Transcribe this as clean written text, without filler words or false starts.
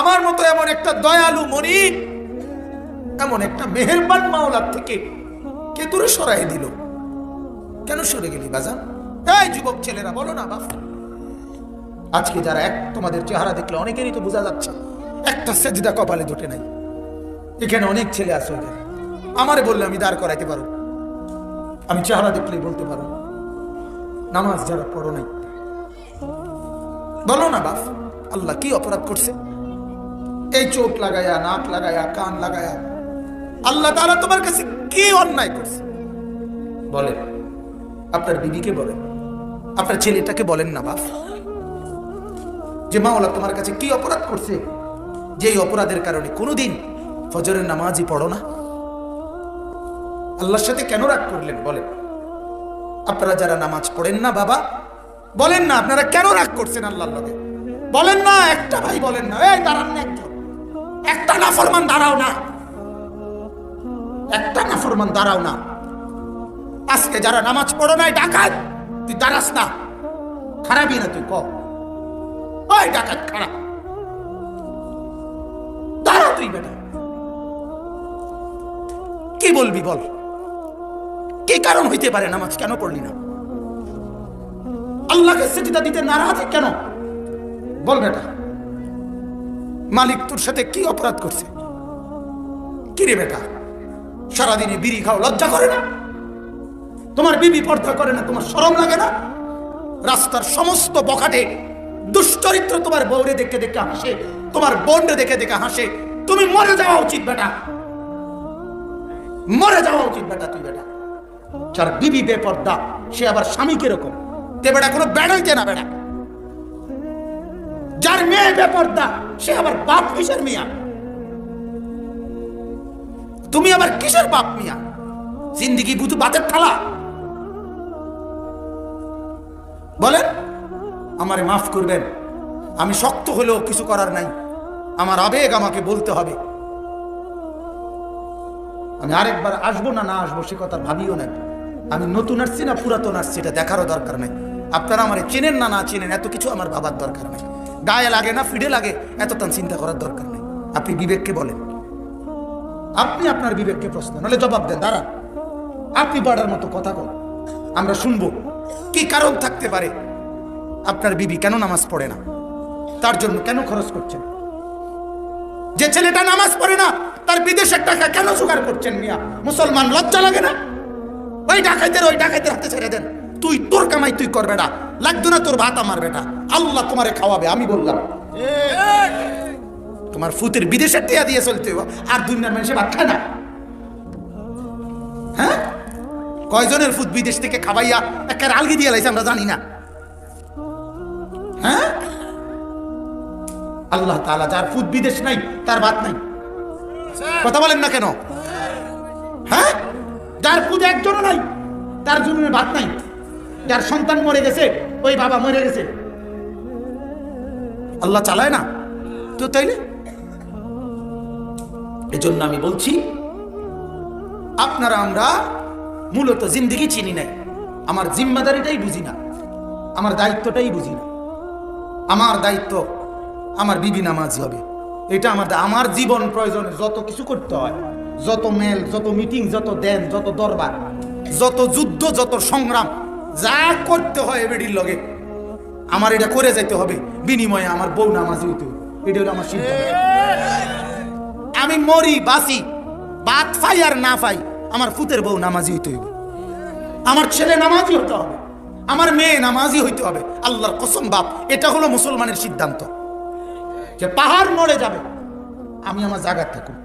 আমার মতো এমন একটা দয়ালু মনিব, এমন একটা মেহেরবান মাওলার থেকে কে দূরে সরাই দিল? কেন সরে গেলি বাজান? এই যুবক ছেলেরা বলো না বাপ। আজকে যারা তোমাদের চেহারা দেখলে অনেকেরই তো বোঝা যাচ্ছে একটা সেজদা কপালে জোটে নাই। এখানে অনেক ছেলে আছে, এখানে আমারে বললে আমি দাঁড় করাইতে পারো, আমি চেহারা দেখলেই বলতে পারো। নামাজ যারা পড়ো নাই, বলো না বাপ, আল্লাহ কি অপরাধ করছে? এই চোখ লাগায়া, নাক লাগায়া, কান লাগায়া আল্লাহ তাআলা তোমার কাছে কি অন্যায় করছে বলেন? আপনার বিবিকে বলেন, আপনার ছেলেটাকে বলেন না বাপ, যে মাওলা তোমার কাছে কি অপরাধ করছে যে এই অপরাধের কারণে কোনোদিন ফজরের নামাজই পড়ো না? আল্লাহর সাথে কেন রাগ করলেন বলেন? আপনারা যারা নামাজ পড়েন না বাবা, বলেন না আপনারা কেন রাগ করছেন আল্লাহর লগে? বলেন না, একটা ভাই বলেন না, এই দাঁড়ান না, একজন একটা নাফরমান দাঁড়াও না, একটা নাফরমান দাঁড়াও না। আজকে যারা নামাজ পড়ো নাই ডাকাত, তুই দাঁড়াস না, খারাপই না তুই, ওই ডাকাত খারাপ, দাঁড়া তুই বেটা। কি বলবি বল, কি কারণ হইতে পারে নামাজ কেন পড়লি না? আল্লাহকে সিজদা দিতে নারাজ কেন বল বেটা? মালিক তোর সাথে কি অপরাধ করছে? কি রে বেটা, সারাদিনে বিড়ি খাও, লজ্জা করে না? তোমার বিবি পর্দা করে না, তোমার শরম লাগে না? রাস্তার সমস্ত বখাটে দুশ্চরিত্র তোমার বউরে দেখে দেখে হাসে, তোমার বোনরে দেখে দেখে হাসে। তুমি মরে যাওয়া উচিত বেটা, মরে যাওয়া উচিত বেটা। তুই বেটা যার বিবি বেপর্দা, সে আবার স্বামী কিরকম? তে বেটা কোনো বেড়াইতে না বেটা। যার মেয়ে বেপর্দা, সে আবার বাপ কিসের মিয়া? তুমি আবার কিসের বাপ মিয়া? জিন্দিগি বুঝু বাতের থালা? বলেন, আমারে মাফ করবেন, আমি শক্ত হলেও কিছু করার নাই, আমার আবেগ আমাকে বলতে হবে। আমি আরেকবার আসবো না না আসবো সে কথা ভাবিও না। আমি নতুন আসছি না পুরাতন আসছি এটা দেখারও দরকার নাই। আপনারা আমারে চেনেন না না চেনেন এত কিছু আমার ভাবার দরকার নাই। গায়ে লাগে না ফিডে লাগে এত তান চিন্তা করার দরকার নেই। আপনি বিবেককে বলেন, আপনি আপনার বিবেককে প্রশ্ন নাহলে জবাব দেন। দাঁড়ান, আপনি বাড়ার মতো কথা বল, আমরা শুনবো। কি কারণ থাকতে পারে? আপনার বিবি কেন নামাজ পড়ে না? তার জন্য কেন খরচ করছেন? যে ছেলেটা নামাজ পড়ে না তার বিদেশের টাকা কেন জোগাড় করছেন মিয়া? মুসলমান লজ্জা লাগে না? ওই ডাকাইতের হাতে ছেড়ে দেন। তুই তোর কামাই তুই কর বেটা, লাগতো না তোর ভাত আমার বেটা, আল্লাহ তোমারে খাওয়াবে। আমি বললাম তোমার ফুতের বিদেশের টিয়া দিয়ে চলতে আর দুনিয়ার মানুষে ভাত খায় না? হ্যাঁ, কয়জনের ফুত বিদেশ থেকে খাবাইয়া একটা আলগি দিয়ে লাইছে আমরা জানি না? হ্যাঁ, আল্লাহ তাআলা যার ফুত বিদেশ নাই তার ভাত নাই। কথা বলেন না কেন? হ্যাঁ, যার ফুত একজন নাই তার জন্য ভাত নাই। যার সন্তান মরে গেছে ওই বাবা মরে গেছে, আল্লাহ চালায় না তো? তাইলে এজন্য আমি বলছি, আপনারা আমরা মূলত জিন্দেগি চিনি নাই, আমার জিম্মাদারিটাই বুঝি না, আমার দায়িত্বটাই বুঝি না। আমার দায়িত্ব আমার বিবি নামাজি হবে, এটা আমার জীবন প্রয়োজনে যত কিছু করতে হয়, যত মেল, যত মিটিং, যত দেন, যত দরবার, যত যুদ্ধ, যত সংগ্রাম, যা করতে হয় বেডির লগে আমার এটা করে যাইতে হবে। বিনিময়ে আমার বউ নামাজি হইতে হবে, এটা হলো আমার সিদ্ধান্ত। আমি মরি বাসি, বাদ পাই আর না পাই, আমার ফুতের বউ নামাজি হইতে হবে, আমার ছেলে নামাজি হতে হবে, আমার মেয়ে নামাজি হইতে হবে। আল্লাহর কসম বাপ, এটা হলো মুসলমানের সিদ্ধান্ত। যে পাহাড় নড়ে যাবে, আমি আমার জায়গায় থাকুন।